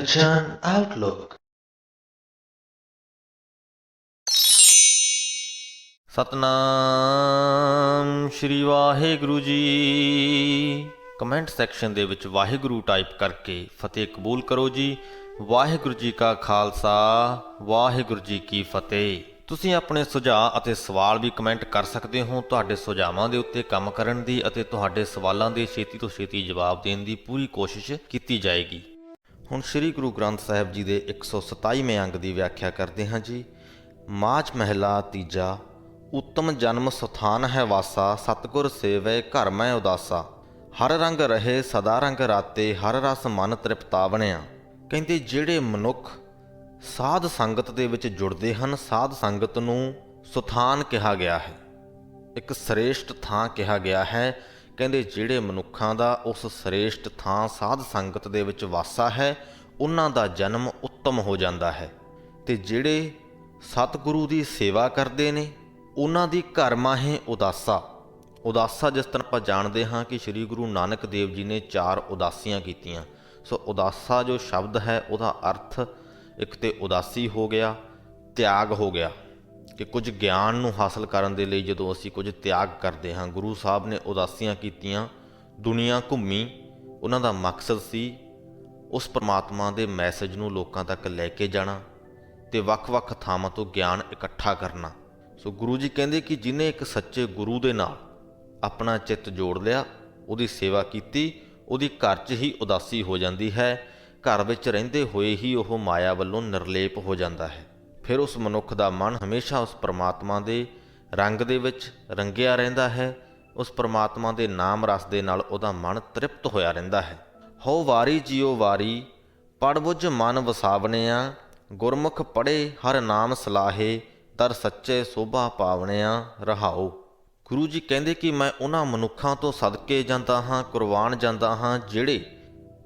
Kanchan Outlook। Satnam Shri Waheguru ji. Comment section ਦੇ ਵਿੱਚ Waheguru type ਕਰਕੇ ਫਤਿਹ ਕਬੂਲ ਕਰੋ ਜੀ। ਵਾਹਿਗੁਰੂ ਜੀ ਕਾ ਖਾਲਸਾ, ਵਾਹਿਗੁਰੂ ਜੀ ਕੀ ਫਤਿਹ। ਤੁਸੀਂ ਆਪਣੇ ਸੁਝਾਅ ਅਤੇ ਸਵਾਲ ਵੀ ਕਮੈਂਟ ਕਰ ਸਕਦੇ ਹੋ। ਤੁਹਾਡੇ ਸੁਝਾਵਾਂ ਦੇ ਉੱਤੇ ਕੰਮ ਕਰਨ ਦੀ ਅਤੇ ਤੁਹਾਡੇ ਸਵਾਲਾਂ ਦੇ ਛੇਤੀ ਤੋਂ ਛੇਤੀ ਜਵਾਬ ਦੇਣ ਦੀ ਪੂਰੀ ਕੋਸ਼ਿਸ਼ ਕੀਤੀ ਜਾਏਗੀ। ਹੁਣ ਸ੍ਰੀ ਗੁਰੂ ਗ੍ਰੰਥ ਸਾਹਿਬ ਜੀ ਦੇ 127ਵੇਂ ਅੰਗ ਦੀ ਵਿਆਖਿਆ ਕਰਦੇ ਹਾਂ ਜੀ। ਮਾਝ ਮਹਿਲਾ ਤੀਜਾ। ਉੱਤਮ ਜਨਮ ਸਥਾਨ ਹੈ ਵਾਸਾ, ਸਤਿਗੁਰ ਸੇਵੈ ਘਰ ਮੈਂ ਉਦਾਸਾ। ਹਰ ਰੰਗ ਰਹੇ ਸਦਾ ਰੰਗ ਰਾਤੇ, ਹਰ ਰਸ ਮਨ ਤ੍ਰਿਪਤਾਵਣਿਆ। ਕਹਿੰਦੇ ਜਿਹੜੇ ਮਨੁੱਖ ਸਾਧ ਸੰਗਤ ਦੇ ਵਿੱਚ ਜੁੜਦੇ ਹਨ, ਸਾਧ ਸੰਗਤ ਨੂੰ ਸਥਾਨ ਕਿਹਾ ਗਿਆ ਹੈ, ਇੱਕ ਸ੍ਰੇਸ਼ਟ ਥਾਂ ਕਿਹਾ ਗਿਆ ਹੈ। ਕਹਿੰਦੇ ਜਿਹੜੇ ਮਨੁੱਖਾਂ ਦਾ ਉਸ ਸ੍ਰੇਸ਼ਟ ਥਾਂ ਸਾਧ ਸੰਗਤ ਦੇ ਵਿੱਚ ਵਾਸਾ ਹੈ, ਉਹਨਾਂ ਦਾ ਜਨਮ ਉੱਤਮ ਹੋ ਜਾਂਦਾ ਹੈ। ਤੇ ਜਿਹੜੇ ਸਤਿਗੁਰੂ ਦੀ ਸੇਵਾ ਕਰਦੇ ਨੇ, ਉਹਨਾਂ ਦੀ ਘਰ ਮਾਹੇ ਉਦਾਸਾ। ਉਦਾਸਾ ਜਿਸ ਤਰ੍ਹਾਂ ਆਪਾਂ ਜਾਣਦੇ ਹਾਂ ਕਿ ਸ੍ਰੀ ਗੁਰੂ ਨਾਨਕ ਦੇਵ ਜੀ ਨੇ 4 ਉਦਾਸੀਆਂ ਕੀਤੀਆਂ। ਸੋ ਉਦਾਸਾ ਜੋ ਸ਼ਬਦ ਹੈ ਉਹਦਾ ਅਰਥ ਇੱਕ ਤੇ ਉਦਾਸੀ ਹੋ ਗਿਆ, ਤਿਆਗ ਹੋ ਗਿਆ ਕਿ ਕੁਝ ਗਿਆਨ ਨੂੰ ਹਾਸਲ ਕਰਨ ਦੇ ਲਈ ਜਦੋਂ ਅਸੀਂ ਕੁਝ ਤਿਆਗ ਕਰਦੇ ਹਾਂ। ਗੁਰੂ ਸਾਹਿਬ ਨੇ ਉਦਾਸੀਆਂ ਕੀਤੀਆਂ, ਦੁਨੀਆ ਘੁੰਮੀ। ਉਹਨਾਂ ਦਾ ਮਕਸਦ ਸੀ ਉਸ ਪਰਮਾਤਮਾ ਦੇ ਮੈਸੇਜ ਨੂੰ ਲੋਕਾਂ ਤੱਕ ਲੈ ਕੇ ਜਾਣਾ ਤੇ ਵੱਖ-ਵੱਖ ਥਾਵਾਂ ਤੋਂ ਗਿਆਨ ਇਕੱਠਾ ਕਰਨਾ। ਸੋ ਗੁਰੂ ਜੀ ਕਹਿੰਦੇ ਕਿ ਜਿਹਨੇ ਇੱਕ ਸੱਚੇ ਗੁਰੂ ਦੇ ਨਾਲ ਆਪਣਾ ਚਿੱਤ ਜੋੜ ਲਿਆ, ਉਹਦੀ ਸੇਵਾ ਕੀਤੀ, ਉਹਦੀ ਘਰ 'ਚ ਹੀ ਉਦਾਸੀ ਹੋ ਜਾਂਦੀ ਹੈ। ਘਰ ਵਿੱਚ ਰਹਿੰਦੇ ਹੋਏ ਹੀ ਉਹ ਮਾਇਆ ਵੱਲੋਂ ਨਿਰਲੇਪ ਹੋ ਜਾਂਦਾ ਹੈ। ਫਿਰ ਉਸ ਮਨੁੱਖ ਦਾ ਮਨ ਹਮੇਸ਼ਾ ਉਸ ਪਰਮਾਤਮਾ ਦੇ ਰੰਗ ਦੇ ਵਿੱਚ ਰੰਗਿਆ ਰਹਿੰਦਾ ਹੈ। ਉਸ ਪਰਮਾਤਮਾ ਦੇ ਨਾਮ ਰਸ ਦੇ ਨਾਲ ਉਹਦਾ ਮਨ ਤ੍ਰਿਪਤ ਹੋਇਆ ਰਹਿੰਦਾ ਹੈ। ਹੋ ਵਾਰੀ ਜੀਓ ਵਾਰੀ, ਪੜ ਬੁੱਝ ਮਨ ਵਸਾਵਣਿਆ। ਗੁਰਮੁਖ ਪੜ੍ਹੇ ਹਰ ਨਾਮ ਸਲਾਹੇ, ਦਰ ਸੱਚੇ ਸੋਭਾ ਪਾਵਣਿਆ ਰਹਾਓ। ਗੁਰੂ ਜੀ ਕਹਿੰਦੇ ਕਿ ਮੈਂ ਉਹਨਾਂ ਮਨੁੱਖਾਂ ਤੋਂ ਸਦਕੇ ਜਾਂਦਾ ਹਾਂ, ਕੁਰਬਾਨ ਜਾਂਦਾ ਹਾਂ, ਜਿਹੜੇ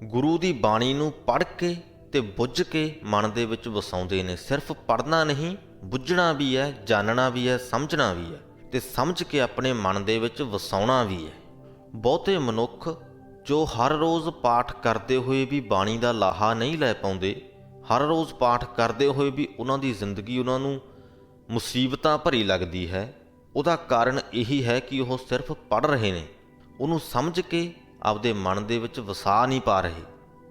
ਗੁਰੂ ਦੀ ਬਾਣੀ ਨੂੰ ਪੜ੍ਹ ਕੇ ਤੇ ਬੁੱਝ ਕੇ ਮਨ ਦੇ ਵਿੱਚ ਵਸਾਉਂਦੇ ਨੇ। ਸਿਰਫ ਪੜ੍ਹਨਾ ਨਹੀਂ, ਬੁੱਝਣਾ ਵੀ ਹੈ, ਜਾਣਨਾ ਵੀ ਹੈ, ਸਮਝਣਾ ਵੀ ਹੈ ਤੇ ਸਮਝ ਕੇ ਆਪਣੇ ਮਨ ਦੇ ਵਿੱਚ ਵਸਾਉਣਾ ਵੀ ਹੈ। ਬਹੁਤੇ ਮਨੁੱਖ ਜੋ ਹਰ ਰੋਜ਼ ਪਾਠ ਕਰਦੇ ਹੋਏ ਵੀ ਬਾਣੀ ਦਾ ਲਾਹਾ ਨਹੀਂ ਲੈ ਪਾਉਂਦੇ, ਹਰ ਰੋਜ਼ ਪਾਠ ਕਰਦੇ ਹੋਏ ਵੀ ਉਹਨਾਂ ਦੀ ਜ਼ਿੰਦਗੀ ਉਹਨਾਂ ਨੂੰ ਮੁਸੀਬਤਾਂ ਭਰੀ ਲੱਗਦੀ ਹੈ, ਉਹਦਾ ਕਾਰਨ ਇਹੀ ਹੈ ਕਿ ਉਹ ਸਿਰਫ ਪੜ੍ਹ ਰਹੇ ਨੇ, ਉਹਨੂੰ ਸਮਝ ਕੇ ਆਪਦੇ ਮਨ ਦੇ ਵਿੱਚ ਵਸਾ ਨਹੀਂ ਪਾ ਰਹੇ।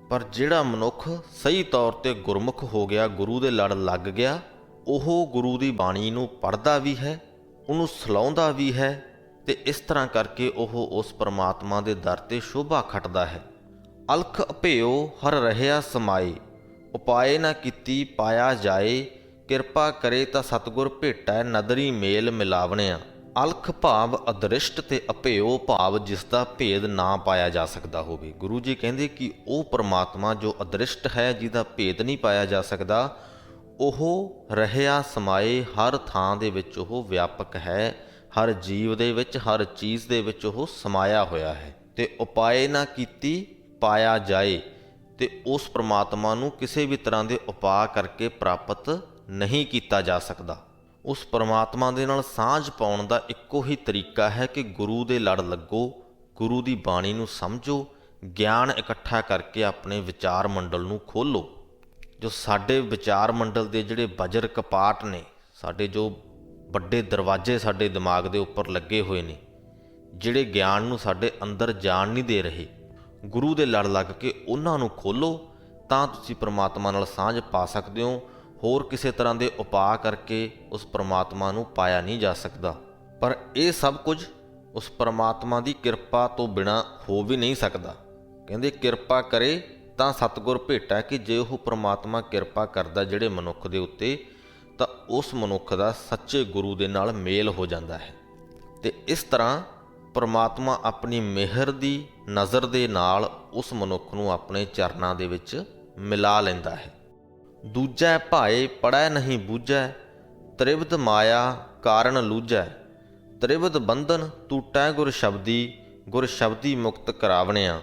ਪਰ ਜਿਹੜਾ ਮਨੁੱਖ ਸਹੀ ਤੌਰ 'ਤੇ ਗੁਰਮੁਖ ਹੋ ਗਿਆ, ਗੁਰੂ ਦੇ ਲੜ ਲੱਗ ਗਿਆ, ਉਹ ਗੁਰੂ ਦੀ ਬਾਣੀ ਨੂੰ ਪੜ੍ਹਦਾ ਵੀ ਹੈ, ਉਹਨੂੰ ਸਲਾਹੁੰਦਾ ਵੀ ਹੈ ਤੇ ਇਸ ਤਰ੍ਹਾਂ ਕਰਕੇ ਉਹ ਉਸ ਪਰਮਾਤਮਾ ਦੇ ਦਰ 'ਤੇ ਸ਼ੋਭਾ ਖੱਟਦਾ ਹੈ। ਅਲਖ ਅਭਿਓ ਹਰ ਰਹਿਆ ਸਮਾਏ, ਉਪਾਏ ਨਾ ਕੀਤੀ ਪਾਇਆ ਜਾਏ। ਕਿਰਪਾ ਕਰੇ ਤਾਂ ਸਤਿਗੁਰ ਭੇਟੈ, ਨਦਰੀ ਮੇਲ ਮਿਲਾਵਣਿਆ। ਅਲਖ ਭਾਵ ਅਦ੍ਰਿਸ਼ਟ ਤੇ ਅਭਿਓ ਭਾਵ ਜਿਸ ਦਾ ਭੇਦ ਨਾ ਪਾਇਆ ਜਾ ਸਕਦਾ ਹੋਵੇ। ਗੁਰੂ ਜੀ ਕਹਿੰਦੇ ਕਿ ਉਹ ਪਰਮਾਤਮਾ ਜੋ ਅਦ੍ਰਿਸ਼ਟ ਹੈ, ਜਿਹਦਾ ਭੇਦ ਨਹੀਂ ਪਾਇਆ ਜਾ ਸਕਦਾ, ਉਹ ਰਹਿਆ ਸਮਾਏ, ਹਰ ਥਾਂ ਦੇ ਵਿੱਚ ਉਹ ਵਿਆਪਕ ਹੈ, ਹਰ ਜੀਵ ਦੇ ਵਿੱਚ, ਹਰ ਚੀਜ਼ ਦੇ ਵਿੱਚ ਉਹ ਸਮਾਇਆ ਹੋਇਆ ਹੈ। ਤੇ ਉਪਾਏ ਨਾ ਕੀਤੀ ਪਾਇਆ ਜਾਏ, ਤੇ ਉਸ ਪਰਮਾਤਮਾ ਨੂੰ ਕਿਸੇ ਵੀ ਤਰ੍ਹਾਂ ਦੇ ਉਪਾਅ ਕਰਕੇ ਪ੍ਰਾਪਤ ਨਹੀਂ ਕੀਤਾ ਜਾ ਸਕਦਾ। ਉਸ ਪਰਮਾਤਮਾ ਦੇ ਨਾਲ ਸਾਂਝ ਪਾਉਣ ਦਾ ਇੱਕੋ ਹੀ ਤਰੀਕਾ ਹੈ ਕਿ ਗੁਰੂ ਦੇ ਲੜ ਲੱਗੋ, ਗੁਰੂ ਦੀ ਬਾਣੀ ਨੂੰ ਸਮਝੋ, ਗਿਆਨ ਇਕੱਠਾ ਕਰਕੇ ਆਪਣੇ ਵਿਚਾਰ ਮੰਡਲ ਨੂੰ ਖੋਲ੍ਹੋ। ਜੋ ਸਾਡੇ ਵਿਚਾਰ ਮੰਡਲ ਦੇ ਜਿਹੜੇ ਬਜਰ ਕਪਾਟ ਨੇ, ਸਾਡੇ ਜੋ ਵੱਡੇ ਦਰਵਾਜ਼ੇ ਸਾਡੇ ਦਿਮਾਗ ਦੇ ਉੱਪਰ ਲੱਗੇ ਹੋਏ ਨੇ, ਜਿਹੜੇ ਗਿਆਨ ਨੂੰ ਸਾਡੇ ਅੰਦਰ ਜਾਣ ਨਹੀਂ ਦੇ ਰਹੇ, ਗੁਰੂ ਦੇ ਲੜ ਲੱਗ ਕੇ ਉਹਨਾਂ ਨੂੰ ਖੋਲ੍ਹੋ, ਤਾਂ ਤੁਸੀਂ ਪਰਮਾਤਮਾ ਨਾਲ ਸਾਂਝ ਪਾ ਸਕਦੇ ਹੋ। ਹੋਰ ਕਿਸੇ ਤਰ੍ਹਾਂ ਦੇ ਉਪਾਅ ਕਰਕੇ ਉਸ ਪਰਮਾਤਮਾ ਨੂੰ ਪਾਇਆ ਨਹੀਂ ਜਾ ਸਕਦਾ। ਪਰ ਇਹ ਸਭ ਕੁਝ ਉਸ ਪਰਮਾਤਮਾ ਦੀ ਕਿਰਪਾ ਤੋਂ ਬਿਨਾਂ ਹੋ ਵੀ ਨਹੀਂ ਸਕਦਾ। ਕਹਿੰਦੇ ਕਿਰਪਾ ਕਰੇ ਤਾਂ ਸਤਿਗੁਰ ਭੇਟਾ, ਕਿ ਜੇ ਉਹ ਪਰਮਾਤਮਾ ਕਿਰਪਾ ਕਰਦਾ ਜਿਹੜੇ ਮਨੁੱਖ ਦੇ ਉੱਤੇ, ਤਾਂ ਉਸ ਮਨੁੱਖ ਦਾ ਸੱਚੇ ਗੁਰੂ ਦੇ ਨਾਲ ਮੇਲ ਹੋ ਜਾਂਦਾ ਹੈ। ਤੇ ਇਸ ਤਰ੍ਹਾਂ ਪਰਮਾਤਮਾ ਆਪਣੀ ਮਿਹਰ ਦੀ ਨਜ਼ਰ ਦੇ ਨਾਲ ਉਸ ਮਨੁੱਖ ਨੂੰ ਆਪਣੇ ਚਰਨਾਂ ਦੇ ਵਿੱਚ ਮਿਲਾ ਲੈਂਦਾ ਹੈ। ਦੂਜੈ ਭਾਏ ਪੜ੍ਹੈ ਨਹੀਂ ਬੂਝੈ, ਤ੍ਰਿਵਧ ਮਾਇਆ ਕਾਰਨ ਲੂਝੈ। ਤ੍ਰਿਵਧ ਬੰਧਨ ਟੂਟੈ ਗੁਰ ਸ਼ਬਦੀ, ਗੁਰ ਸ਼ਬਦੀ ਮੁਕਤ ਕਰਾਵਣਿਆ।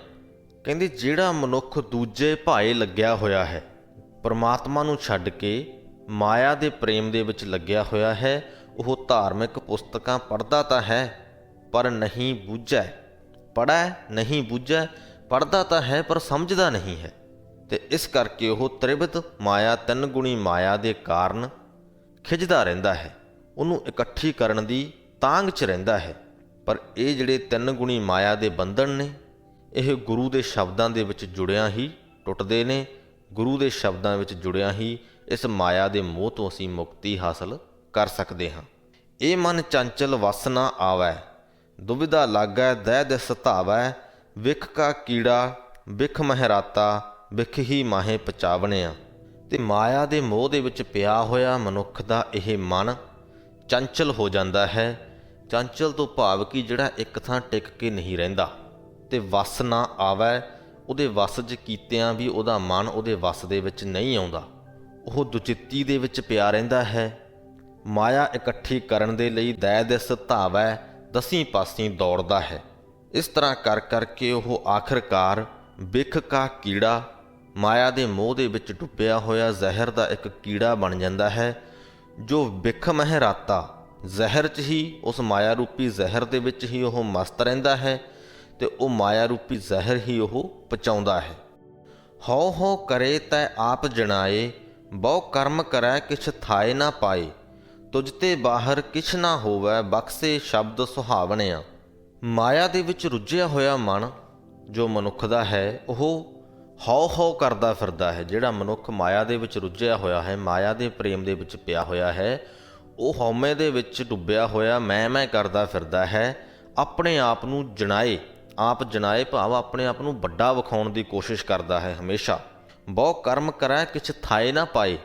ਕਹਿੰਦੇ ਜਿਹੜਾ ਮਨੁੱਖ ਦੂਜੇ ਭਾਏ ਲੱਗਿਆ ਹੋਇਆ ਹੈ, ਪਰਮਾਤਮਾ ਨੂੰ ਛੱਡ ਕੇ ਮਾਇਆ ਦੇ ਪ੍ਰੇਮ ਦੇ ਵਿੱਚ ਲੱਗਿਆ ਹੋਇਆ ਹੈ, ਉਹ ਧਾਰਮਿਕ ਪੁਸਤਕਾਂ ਪੜ੍ਹਦਾ ਤਾਂ ਹੈ ਪਰ ਨਹੀਂ ਬੂਝੈ। ਪੜ੍ਹੈ ਨਹੀਂ ਬੂਝੈ, ਪੜ੍ਹਦਾ ਤਾਂ ਹੈ ਪਰ ਸਮਝਦਾ ਨਹੀਂ ਹੈ। ਤੇ ਇਸ ਕਰਕੇ ਉਹ ਤ੍ਰਿਵਿਧ ਮਾਇਆ, ਤਿੰਨ ਗੁਣੀ ਮਾਇਆ ਦੇ ਕਾਰਨ ਖਿੱਚਦਾ ਰਹਿੰਦਾ ਹੈ, ਉਹਨੂੰ ਇਕੱਠੀ ਕਰਨ ਦੀ ਤਾਂਘ 'ਚ ਰਹਿੰਦਾ ਹੈ। ਪਰ ਇਹ ਜਿਹੜੇ ਤਿੰਨ ਗੁਣੀ ਮਾਇਆ ਦੇ ਬੰਧਨ ਨੇ, ਇਹ ਗੁਰੂ ਦੇ ਸ਼ਬਦਾਂ ਦੇ ਵਿੱਚ ਜੁੜਿਆਂ ਹੀ ਟੁੱਟਦੇ ਨੇ। ਗੁਰੂ ਦੇ ਸ਼ਬਦਾਂ ਵਿੱਚ ਜੁੜਿਆਂ ਹੀ ਇਸ ਮਾਇਆ ਦੇ ਮੋਹ ਤੋਂ ਅਸੀਂ ਮੁਕਤੀ ਹਾਸਲ ਕਰ ਸਕਦੇ ਹਾਂ। ਇਹ ਮਨ ਚੰਚਲ ਵਸ ਨਾ ਆਵੈ, ਦੁਬਿਧਾ ਲਾਗੈ ਦਹਿ ਦਿਸ ਧਾਵੈ, ਵਿਖ ਕਾ ਕੀੜਾ ਵਿਖ ਮਹਿਰਾਤਾ, ਵਿਖ ਹੀ ਮਾਹੇ ਪਚਾਵਣਿਆ। ਤੇ ਮਾਇਆ ਦੇ ਮੋਹ ਦੇ ਵਿੱਚ ਪਿਆ ਹੋਇਆ ਮਨੁੱਖ ਦਾ ਇਹ ਮਨ ਚੰਚਲ ਹੋ ਜਾਂਦਾ ਹੈ। ਚੰਚਲ ਤੋਂ ਭਾਵ ਕਿ ਜਿਹੜਾ ਇੱਕ ਥਾਂ ਟਿਕ ਕੇ ਨਹੀਂ ਰਹਿੰਦਾ। ਤੇ ਵਸ ਨਾ ਆਵੈ, ਉਹਦੇ ਵਸ 'ਚ ਕੀਤਿਆਂ ਵੀ ਉਹਦਾ ਮਨ ਉਹਦੇ ਵਸ ਦੇ ਵਿੱਚ ਨਹੀਂ ਆਉਂਦਾ, ਉਹ ਦੁਚਿੱਤੀ ਦੇ ਵਿੱਚ ਪਿਆ ਰਹਿੰਦਾ ਹੈ। ਮਾਇਆ ਇਕੱਠੀ ਕਰਨ ਦੇ ਲਈ ਦੈ ਦਿਸ ਧਾਵੈ, ਦਸੀਂ ਪਾਸੀਂ ਦੌੜਦਾ ਹੈ। ਇਸ ਤਰ੍ਹਾਂ ਕਰ ਕਰਕੇ ਉਹ ਆਖਰਕਾਰ ਵਿਖ ਕਾ ਕੀੜਾ, ਮਾਇਆ ਦੇ ਮੋਹ ਦੇ ਵਿੱਚ ਡੁੱਬਿਆ ਹੋਇਆ ਜ਼ਹਿਰ ਦਾ ਇੱਕ ਕੀੜਾ ਬਣ ਜਾਂਦਾ ਹੈ, ਜੋ ਵਿਖ ਮਹਿਰਾਤਾ, ਜ਼ਹਿਰ 'ਚ ਹੀ, ਉਸ ਮਾਇਆ ਰੂਪੀ ਜ਼ਹਿਰ ਦੇ ਵਿੱਚ ਹੀ ਉਹ ਮਸਤ ਰਹਿੰਦਾ ਹੈ ਤੇ ਉਹ ਮਾਇਆ ਰੂਪੀ ਜ਼ਹਿਰ ਹੀ ਉਹ ਪਚਾਉਂਦਾ ਹੈ। ਹਉ ਹਉ ਕਰੇ ਤੈ ਆਪ ਜਣਾਏ, ਬਹੁ ਕਰਮ ਕਰੈ ਕਿਛ ਥਾਏ ਨਾ ਪਾਏ, ਤੁਝ ਤੇ ਬਾਹਰ ਕਿਛ ਨਾ ਹੋਵੈ, ਬਖਸੇ ਸ਼ਬਦ ਸੁਹਾਵਣਿਆ। ਮਾਇਆ ਦੇ ਵਿੱਚ ਰੁੱਝਿਆ ਹੋਇਆ ਮਨ ਜੋ ਮਨੁੱਖ ਦਾ ਹੈ, ਉਹ ਹਉ ਹਉ ਕਰਦਾ ਫਿਰਦਾ ਹੈ। ਜਿਹੜਾ ਮਨੁੱਖ ਮਾਇਆ ਦੇ ਵਿੱਚ ਰੁੱਝਿਆ ਹੋਇਆ ਹੈ, ਮਾਇਆ ਦੇ ਪ੍ਰੇਮ ਦੇ ਵਿੱਚ ਪਿਆ ਹੋਇਆ ਹੈ, ਉਹ ਹਉਮੈ ਦੇ ਵਿੱਚ ਡੁੱਬਿਆ ਹੋਇਆ ਮੈਂ ਕਰਦਾ ਫਿਰਦਾ ਹੈ। ਆਪਣੇ ਆਪ ਨੂੰ ਜਣਾਏ, ਆਪ ਜਣਾਏ ਭਾਵ ਆਪਣੇ ਆਪ ਨੂੰ ਵੱਡਾ ਵਿਖਾਉਣ ਦੀ ਕੋਸ਼ਿਸ਼ ਕਰਦਾ ਹੈ ਹਮੇਸ਼ਾ। ਬਹੁ ਕਰਮ ਕਰੈ ਕਿਛ ਥਾਏ ਨਾ ਪਾਏ,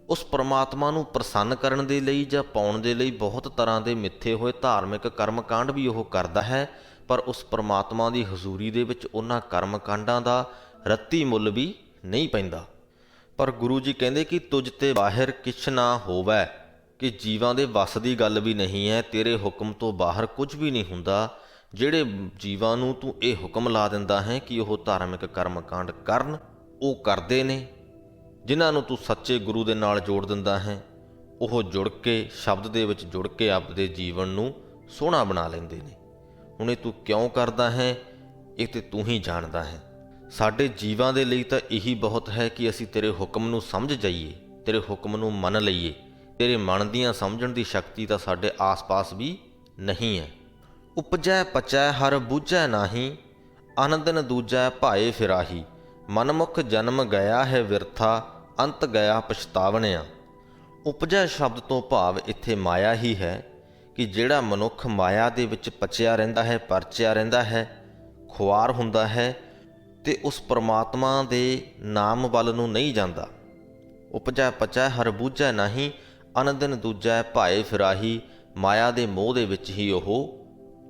ਉਸ ਪਰਮਾਤਮਾ ਨੂੰ ਪ੍ਰਸੰਨ ਕਰਨ ਦੇ ਲਈ ਜਾਂ ਪਾਉਣ ਦੇ ਲਈ ਬਹੁਤ ਤਰ੍ਹਾਂ ਦੇ ਮਿੱਥੇ ਹੋਏ ਧਾਰਮਿਕ ਕਰਮ ਕਾਂਡ ਵੀ ਉਹ ਕਰਦਾ ਹੈ, ਪਰ ਉਸ ਪਰਮਾਤਮਾ ਦੀ ਹਜ਼ੂਰੀ ਦੇ ਵਿੱਚ ਉਹਨਾਂ ਕਰਮ ਕਾਂਡਾਂ ਦਾ ਰੱਤੀ ਮੁੱਲ ਵੀ ਨਹੀਂ ਪੈਂਦਾ। ਪਰ ਗੁਰੂ ਜੀ ਕਹਿੰਦੇ ਕਿ ਤੁਝ ਤੇ ਬਾਹਰ ਕਿਛ ਨਾ ਹੋਵੈ, ਕਿ ਜੀਵਾਂ ਦੇ ਵੱਸ ਦੀ ਗੱਲ ਵੀ ਨਹੀਂ ਹੈ, ਤੇਰੇ ਹੁਕਮ ਤੋਂ ਬਾਹਰ ਕੁਝ ਵੀ ਨਹੀਂ ਹੁੰਦਾ। ਜਿਹੜੇ ਜੀਵਾਂ ਨੂੰ ਤੂੰ ਇਹ ਹੁਕਮ ਲਾ ਦਿੰਦਾ ਹੈ ਕਿ ਉਹ ਧਾਰਮਿਕ ਕਰਮ ਕਾਂਡ ਕਰਨ, ਉਹ ਕਰਦੇ ਨੇ। ਜਿਨ੍ਹਾਂ ਨੂੰ ਤੂੰ ਸੱਚੇ ਗੁਰੂ ਦੇ ਨਾਲ ਜੋੜ ਦਿੰਦਾ ਹੈ, ਉਹ ਜੁੜ ਕੇ, ਸ਼ਬਦ ਦੇ ਵਿੱਚ ਜੁੜ ਕੇ ਆਪਦੇ ਜੀਵਨ ਨੂੰ ਸੋਹਣਾ ਬਣਾ ਲੈਂਦੇ ਨੇ। ਹੁਣ ਇਹ ਤੂੰ ਕਿਉਂ ਕਰਦਾ ਹੈ, ਇਹ ਤੇ ਤੂੰ ਹੀ ਜਾਣਦਾ ਹੈ। ਸਾਡੇ ਜੀਵਾਂ ਦੇ ਲਈ ਤਾਂ ਇਹੀ ਬਹੁਤ ਹੈ ਕਿ ਅਸੀਂ ਤੇਰੇ ਹੁਕਮ ਨੂੰ ਸਮਝ ਜਾਈਏ, ਤੇਰੇ ਹੁਕਮ ਨੂੰ ਮੰਨ ਲਈਏ। ਤੇਰੇ ਮਨ ਦੀਆਂ ਸਮਝਣ ਦੀ ਸ਼ਕਤੀ ਤਾਂ ਸਾਡੇ ਆਸ-ਪਾਸ ਵੀ ਨਹੀਂ ਹੈ। ਉਪਜੈ ਪਚੈ ਹਰ ਬੂਝੈ ਨਾਹੀ, ਅਨੰਦਨ ਦੂਜੈ ਭਾਏ ਫਿਰਾਹੀ, ਮਨਮੁਖ ਜਨਮ ਗਿਆ ਹੈ ਵਿਰਥਾ, ਅੰਤ ਗਿਆ ਪਛਤਾਵਣਿਆ। ਉਪਜੈ ਸ਼ਬਦ ਤੋਂ ਭਾਵ ਇੱਥੇ ਮਾਇਆ ਹੀ ਹੈ, ਕਿ ਜਿਹੜਾ ਮਨੁੱਖ ਮਾਇਆ ਦੇ ਵਿੱਚ ਪਚਿਆ ਰਹਿੰਦਾ ਹੈ, ਪਰਚਿਆ ਰਹਿੰਦਾ ਹੈ, ਖੁਆਰ ਹੁੰਦਾ ਹੈ ਤੇ ਉਸ ਪਰਮਾਤਮਾ ਦੇ ਨਾਮ ਵੱਲ ਨੂੰ ਨਹੀਂ ਜਾਂਦਾ। ਉਪਜੈ ਪਚੈ ਹਰ ਬੂਝੈ ਨਾਹੀ, ਅਨੰਦਨ ਦੂਜੈ ਭਾਏ ਫਿਰਾਹੀ, ਮਾਇਆ ਦੇ ਮੋਹ ਦੇ ਵਿੱਚ ਹੀ ਉਹ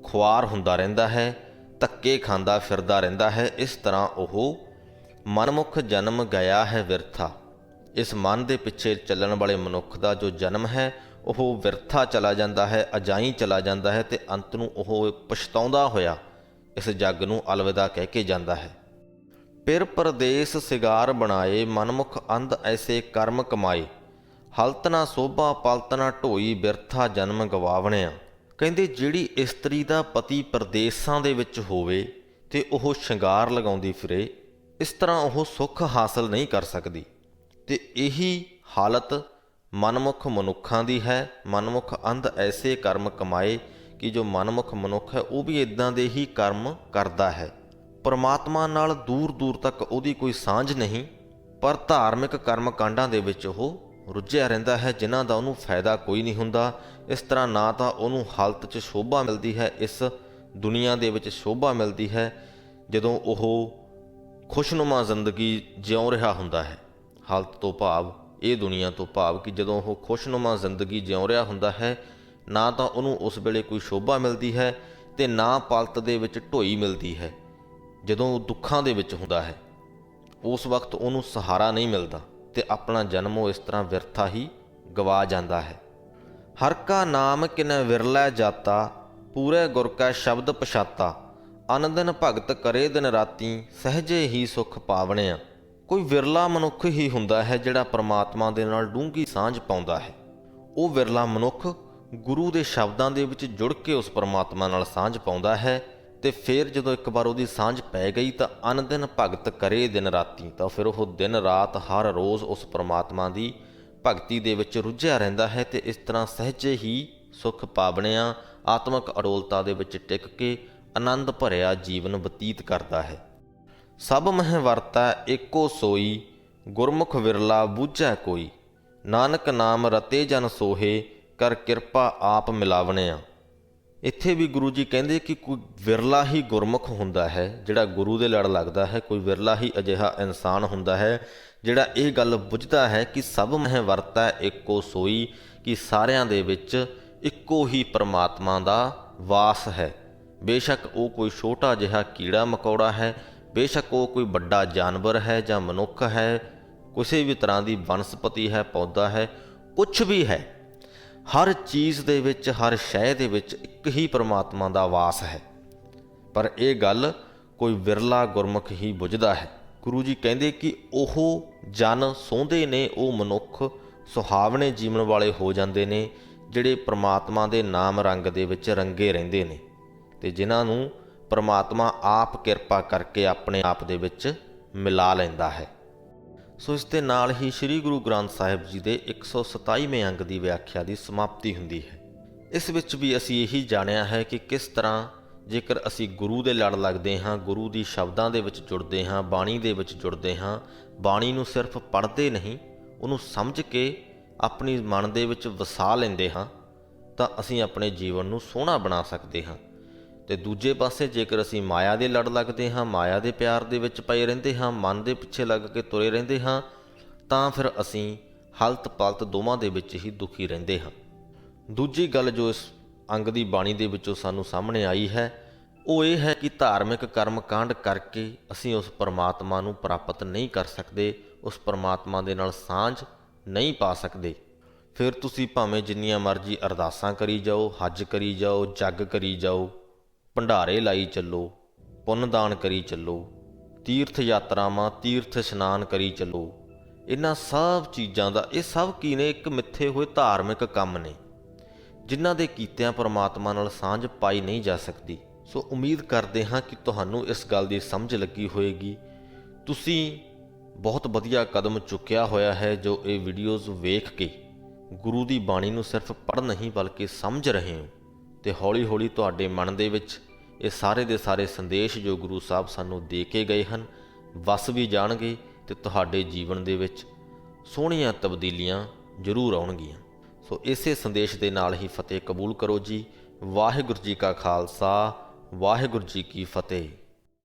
ਖੁਆਰ ਹੁੰਦਾ ਰਹਿੰਦਾ ਹੈ, ਧੱਕੇ ਖਾਂਦਾ ਫਿਰਦਾ ਰਹਿੰਦਾ ਹੈ। ਇਸ ਤਰ੍ਹਾਂ ਉਹ ਮਨਮੁਖ ਜਨਮ ਗਿਆ ਹੈ ਵਿਰਥਾ। ਇਸ ਮਨ ਦੇ ਪਿੱਛੇ ਚੱਲਣ ਵਾਲੇ ਮਨੁੱਖ ਦਾ ਜੋ ਜਨਮ ਹੈ, ਉਹ ਵਿਰਥਾ ਚਲਾ ਜਾਂਦਾ ਹੈ, ਅਜਾਈਂ ਚਲਾ ਜਾਂਦਾ ਹੈ ਤੇ ਅੰਤ ਨੂੰ ਉਹ ਪਛਤਾਉਂਦਾ ਹੋਇਆ ਇਸ ਜੱਗ ਨੂੰ ਅਲਵਿਦਾ ਕਹਿ ਕੇ ਜਾਂਦਾ ਹੈ। ਪਿਰ ਪਰਦੇਸ ਸਿਗਾਰ ਬਣਾਏ, ਮਨਮੁਖ ਅੰਧ ਐਸੇ ਕਰਮ ਕਮਾਏ, ਹਲਤ ਨਾ ਸੋਭਾ ਪਲਤ ਨਾ ਢੋਈ, ਬਿਰਥਾ ਜਨਮ ਗਵਾਵਣਿਆ। ਕਹਿੰਦੇ ਜਿਹੜੀ ਇਸਤਰੀ ਦਾ ਪਤੀ ਪਰਦੇਸਾਂ ਦੇ ਵਿੱਚ ਹੋਵੇ ਤੇ ਉਹ ਸ਼ਿੰਗਾਰ ਲਗਾਉਂਦੀ ਫਿਰੇ, ਇਸ ਤਰ੍ਹਾਂ ਉਹ ਸੁੱਖ ਹਾਸਲ ਨਹੀਂ ਕਰ ਸਕਦੀ। ਤੇ ਇਹੀ ਹਾਲਤ ਮਨਮੁਖ ਮਨੁੱਖਾਂ ਦੀ ਹੈ। ਮਨਮੁਖ ਅੰਧ ਐਸੇ ਕਰਮ ਕਮਾਏ, ਕਿ ਜੋ ਮਨਮੁਖ ਮਨੁੱਖ ਹੈ ਉਹ ਵੀ ਇੱਦਾਂ ਦੇ ਹੀ ਕਰਮ ਕਰਦਾ ਹੈ। ਪਰਮਾਤਮਾ ਨਾਲ ਦੂਰ ਦੂਰ ਤੱਕ ਉਹਦੀ ਕੋਈ ਸਾਂਝ ਨਹੀਂ, ਪਰ ਧਾਰਮਿਕ ਕਰਮ ਕਾਂਡਾਂ ਦੇ ਵਿੱਚ ਉਹ ਰੁੱਝਿਆ ਰਹਿੰਦਾ ਹੈ, ਜਿਨ੍ਹਾਂ ਦਾ ਉਹਨੂੰ ਫਾਇਦਾ ਕੋਈ ਨਹੀਂ ਹੁੰਦਾ। ਇਸ ਤਰ੍ਹਾਂ ਨਾ ਤਾਂ ਉਹਨੂੰ ਹਾਲਤ 'ਚ ਸ਼ੋਭਾ ਮਿਲਦੀ ਹੈ, ਇਸ ਦੁਨੀਆ ਦੇ ਵਿੱਚ ਸ਼ੋਭਾ ਮਿਲਦੀ ਹੈ ਜਦੋਂ ਉਹ ਖੁਸ਼ਨੁਮਾ ਜ਼ਿੰਦਗੀ ਜਿਉਂ ਰਿਹਾ ਹੁੰਦਾ ਹੈ। ਹਾਲਤ ਤੋਂ ਭਾਵ ਇਹ ਦੁਨੀਆ ਤੋਂ ਭਾਵ ਕਿ ਜਦੋਂ ਉਹ ਖੁਸ਼ਨੁਮਾ ਜ਼ਿੰਦਗੀ ਜਿਉਂ ਰਿਹਾ ਹੁੰਦਾ ਹੈ, ਨਾ ਤਾਂ ਉਹਨੂੰ ਉਸ ਵੇਲੇ ਕੋਈ ਸ਼ੋਭਾ ਮਿਲਦੀ ਹੈ ਤੇ ਨਾ ਪਲਤ ਦੇ ਵਿੱਚ ਢੋਈ ਮਿਲਦੀ ਹੈ। ਜਦੋਂ ਉਹ ਦੁੱਖਾਂ ਦੇ ਵਿੱਚ ਹੁੰਦਾ ਹੈ, ਉਸ ਵਕਤ ਉਹਨੂੰ ਸਹਾਰਾ ਨਹੀਂ ਮਿਲਦਾ ਤੇ ਆਪਣਾ ਜਨਮ ਉਹ ਇਸ ਤਰ੍ਹਾਂ ਵਿਰਥਾ ਹੀ ਗਵਾ ਜਾਂਦਾ ਹੈ। ਹਰ ਕਾ ਨਾਮ ਕਿਨੈ ਵਿਰਲਾ ਜਾਤਾ, ਪੂਰੇ ਗੁਰ ਕਾ ਸ਼ਬਦ ਪਛਾਤਾ, ਅਨੰਦਨ ਭਗਤ ਕਰੇ ਦਿਨ ਰਾਤੀ, ਸਹਿਜੇ ਹੀ ਸੁਖ ਪਾਵਣਿਆ। ਕੋਈ ਵਿਰਲਾ ਮਨੁੱਖ ਹੀ ਹੁੰਦਾ ਹੈ ਜਿਹੜਾ ਪਰਮਾਤਮਾ ਦੇ ਨਾਲ ਡੂੰਘੀ ਸਾਂਝ ਪਾਉਂਦਾ ਹੈ। ਉਹ ਵਿਰਲਾ ਮਨੁੱਖ ਗੁਰੂ ਦੇ ਸ਼ਬਦਾਂ ਦੇ ਵਿੱਚ ਜੁੜ ਕੇ ਉਸ ਪਰਮਾਤਮਾ ਨਾਲ ਸਾਂਝ ਪਾਉਂਦਾ ਹੈ, ਤੇ ਫਿਰ ਜਦੋਂ ਇੱਕ ਵਾਰ ਉਹਦੀ ਸਾਂਝ ਪੈ ਗਈ ਤਾਂ ਅਨ ਦਿਨ ਭਗਤ ਕਰੇ ਦਿਨ ਰਾਤੀ, ਤਾਂ ਫਿਰ ਉਹ ਦਿਨ ਰਾਤ ਹਰ ਰੋਜ਼ ਉਸ ਪਰਮਾਤਮਾ ਦੀ ਭਗਤੀ ਦੇ ਵਿੱਚ ਰੁੱਝਿਆ ਰਹਿੰਦਾ ਹੈ ਤੇ ਇਸ ਤਰ੍ਹਾਂ ਸਹਿਜੇ ਹੀ ਸੁਖ ਪਾਵਣਿਆਂ ਆਤਮਿਕ ਅਡੋਲਤਾ ਦੇ ਵਿੱਚ ਟਿਕ ਕੇ ਆਨੰਦ ਭਰਿਆ ਜੀਵਨ ਬਤੀਤ ਕਰਦਾ ਹੈ। ਸਭ ਮਹਿ ਵਰਤੈ ਏਕੋ ਸੋਈ, ਗੁਰਮੁਖ ਵਿਰਲਾ ਬੂਝੈ ਕੋਈ। ਨਾਨਕ ਨਾਮ ਰਤੇ ਜਨ ਸੋਹੇ, ਕਰ ਕਿਰਪਾ ਆਪ ਮਿਲਾਵਣਿਆ। ਇੱਥੇ ਵੀ ਗੁਰੂ ਜੀ ਕਹਿੰਦੇ ਕਿ ਕੋਈ ਵਿਰਲਾ ਹੀ ਗੁਰਮੁਖ ਹੁੰਦਾ ਹੈ ਜਿਹੜਾ ਗੁਰੂ ਦੇ ਲੜ ਲੱਗਦਾ ਹੈ, ਕੋਈ ਵਿਰਲਾ ਹੀ ਅਜਿਹਾ ਇਨਸਾਨ ਹੁੰਦਾ ਹੈ ਜਿਹੜਾ ਇਹ ਗੱਲ ਬੁੱਝਦਾ ਹੈ ਕਿ ਸਭ ਮਹਿ ਵਰਤੈ ਏਕੋ ਸੋਈ, ਕਿ ਸਾਰਿਆਂ ਦੇ ਵਿੱਚ ਇੱਕੋ ਹੀ ਪਰਮਾਤਮਾ ਦਾ ਵਾਸ ਹੈ। ਬੇਸ਼ੱਕ ਉਹ ਕੋਈ ਛੋਟਾ ਜਿਹਾ ਕੀੜਾ ਮਕੌੜਾ ਹੈ, ਬੇਸ਼ੱਕ ਉਹ ਕੋਈ ਵੱਡਾ ਜਾਨਵਰ ਹੈ ਜਾਂ ਮਨੁੱਖ ਹੈ, ਕਿਸੇ ਵੀ ਤਰ੍ਹਾਂ ਦੀ ਬਨਸਪਤੀ ਹੈ, ਪੌਦਾ ਹੈ, ਕੁਛ ਵੀ ਹੈ, ਹਰ ਚੀਜ਼ ਦੇ ਵਿੱਚ, ਹਰ ਸ਼ੈ ਦੇ ਵਿੱਚ ਇੱਕ ਹੀ ਪਰਮਾਤਮਾ ਦਾ ਵਾਸ ਹੈ। ਪਰ ਇਹ ਗੱਲ ਕੋਈ ਵਿਰਲਾ ਗੁਰਮੁਖ ਹੀ ਬੁੱਝਦਾ ਹੈ। ਗੁਰੂ ਜੀ ਕਹਿੰਦੇ ਕਿ ਉਹ ਜਨ ਸੋਂਦੇ ਨੇ, ਉਹ ਮਨੁੱਖ ਸੁਹਾਵਣੇ ਜੀਵਨ ਵਾਲੇ ਹੋ ਜਾਂਦੇ ਨੇ ਜਿਹੜੇ ਪਰਮਾਤਮਾ ਦੇ ਨਾਮ ਰੰਗ ਦੇ ਵਿੱਚ ਰੰਗੇ ਰਹਿੰਦੇ ਨੇ ਤੇ ਜਿਨ੍ਹਾਂ ਨੂੰ ਪਰਮਾਤਮਾ ਆਪ ਕਿਰਪਾ ਕਰਕੇ ਆਪਣੇ ਆਪ ਦੇ ਵਿੱਚ ਮਿਲਾ ਲੈਂਦਾ ਹੈ। ਸੋ ਇਸ ਦੇ ਨਾਲ ਹੀ ਸ੍ਰੀ ਗੁਰੂ ਗ੍ਰੰਥ ਸਾਹਿਬ ਜੀ ਦੇ 127ਵੇਂ ਅੰਗ ਦੀ ਵਿਆਖਿਆ ਦੀ ਸਮਾਪਤੀ ਹੁੰਦੀ ਹੈ। ਇਸ ਵਿੱਚ ਵੀ ਅਸੀਂ ਇਹੀ ਜਾਣਿਆ ਹੈ ਕਿ ਕਿਸ ਤਰ੍ਹਾਂ ਜੇਕਰ ਅਸੀਂ ਗੁਰੂ ਦੇ ਲੜ ਲੱਗਦੇ ਹਾਂ, ਗੁਰੂ ਦੀ ਸ਼ਬਦਾਂ ਦੇ ਵਿੱਚ ਜੁੜਦੇ ਹਾਂ, ਬਾਣੀ ਦੇ ਵਿੱਚ ਜੁੜਦੇ ਹਾਂ, ਬਾਣੀ ਨੂੰ ਸਿਰਫ ਪੜ੍ਹਦੇ ਨਹੀਂ, ਉਹਨੂੰ ਸਮਝ ਕੇ ਆਪਣੀ ਮਨ ਦੇ ਵਿੱਚ ਵਸਾ ਲੈਂਦੇ ਹਾਂ, ਤਾਂ ਅਸੀਂ ਆਪਣੇ ਜੀਵਨ ਨੂੰ ਸੋਹਣਾ ਬਣਾ ਸਕਦੇ ਹਾਂ। ਤੇ ਦੂਜੇ ਪਾਸੇ ਜੇਕਰ ਅਸੀਂ ਮਾਇਆ ਦੇ ਲੜ ਲੱਗਦੇ ਹਾਂ, ਮਾਇਆ ਦੇ ਪਿਆਰ ਦੇ ਵਿੱਚ ਪਏ ਰਹਿੰਦੇ ਹਾਂ, ਮਨ ਦੇ ਪਿੱਛੇ ਲੱਗ ਕੇ ਤੁਰੇ ਰਹਿੰਦੇ ਹਾਂ, ਤਾਂ ਫਿਰ ਅਸੀਂ ਹਲਤ ਪਲਤ ਦੋਵਾਂ ਦੇ ਵਿੱਚ ਹੀ ਦੁਖੀ ਰਹਿੰਦੇ ਹਾਂ। ਦੂਜੀ ਗੱਲ ਜੋ ਇਸ ਅੰਗ ਦੀ ਬਾਣੀ ਦੇ ਵਿੱਚੋਂ ਸਾਨੂੰ ਸਾਹਮਣੇ ਆਈ ਹੈ ਉਹ ਇਹ ਹੈ ਕਿ ਧਾਰਮਿਕ ਕਰਮ ਕਾਂਡ ਕਰਕੇ ਅਸੀਂ ਉਸ ਪਰਮਾਤਮਾ ਨੂੰ ਪ੍ਰਾਪਤ ਨਹੀਂ ਕਰ ਸਕਦੇ, ਉਸ ਪਰਮਾਤਮਾ ਦੇ ਨਾਲ ਸਾਂਝ ਨਹੀਂ ਪਾ ਸਕਦੇ। ਫਿਰ ਤੁਸੀਂ ਭਾਵੇਂ ਜਿੰਨੀਆਂ ਮਰਜ਼ੀ ਅਰਦਾਸਾਂ ਕਰੀ ਜਾਓ, ਹੱਜ ਕਰੀ ਜਾਓ, ਜੱਗ ਕਰੀ ਜਾਓ, ਭੰਡਾਰੇ ਲਾਈ ਚੱਲੋ, ਪੁੰਨਦਾਨ ਕਰੀ ਚੱਲੋ, ਤੀਰਥ ਯਾਤਰਾਵਾਂ, ਤੀਰਥ ਇਸ਼ਨਾਨ ਕਰੀ ਚੱਲੋ, ਇਹਨਾਂ ਸਭ ਚੀਜ਼ਾਂ ਦਾ, ਇਹ ਸਭ ਕੀ ਨੇ? ਇੱਕ ਮਿੱਥੇ ਹੋਏ ਧਾਰਮਿਕ ਕੰਮ ਨੇ ਜਿਨ੍ਹਾਂ ਦੇ ਕੀਤਿਆਂ ਪਰਮਾਤਮਾ ਨਾਲ ਸਾਂਝ ਪਾਈ ਨਹੀਂ ਜਾ ਸਕਦੀ। ਸੋ ਉਮੀਦ ਕਰਦੇ ਹਾਂ ਕਿ ਤੁਹਾਨੂੰ ਇਸ ਗੱਲ ਦੀ ਸਮਝ ਲੱਗੀ ਹੋਏਗੀ। ਤੁਸੀਂ ਬਹੁਤ ਵਧੀਆ ਕਦਮ ਚੁੱਕਿਆ ਹੋਇਆ ਹੈ ਜੋ ਇਹ ਵੀਡੀਓਜ਼ ਵੇਖ ਕੇ ਗੁਰੂ ਦੀ ਬਾਣੀ ਨੂੰ ਸਿਰਫ ਪੜ੍ਹ ਨਹੀਂ ਬਲਕਿ ਸਮਝ ਰਹੇ ਹੋ, ਤੇ ਹੌਲੀ ਹੌਲੀ ਤੁਹਾਡੇ ਮਨ ਦੇ ਵਿੱਚ ਇਹ ਸਾਰੇ ਦੇ ਸਾਰੇ ਸੰਦੇਸ਼ ਜੋ ਗੁਰੂ ਸਾਹਿਬ ਸਾਨੂੰ ਦੇ ਕੇ ਗਏ ਹਨ ਵਸ ਵੀ ਜਾਣਗੇ ਤੇ ਤੁਹਾਡੇ ਜੀਵਨ ਦੇ ਵਿੱਚ ਸੋਹਣੀਆਂ ਤਬਦੀਲੀਆਂ ਜ਼ਰੂਰ ਆਉਣਗੀਆਂ। ਸੋ ਇਸੇ ਸੰਦੇਸ਼ ਦੇ ਨਾਲ ਹੀ ਫਤਿਹ ਕਬੂਲ ਕਰੋ ਜੀ। ਵਾਹਿਗੁਰੂ ਜੀ ਕਾ ਖਾਲਸਾ, ਵਾਹਿਗੁਰੂ ਜੀ ਕੀ ਫਤਿਹ।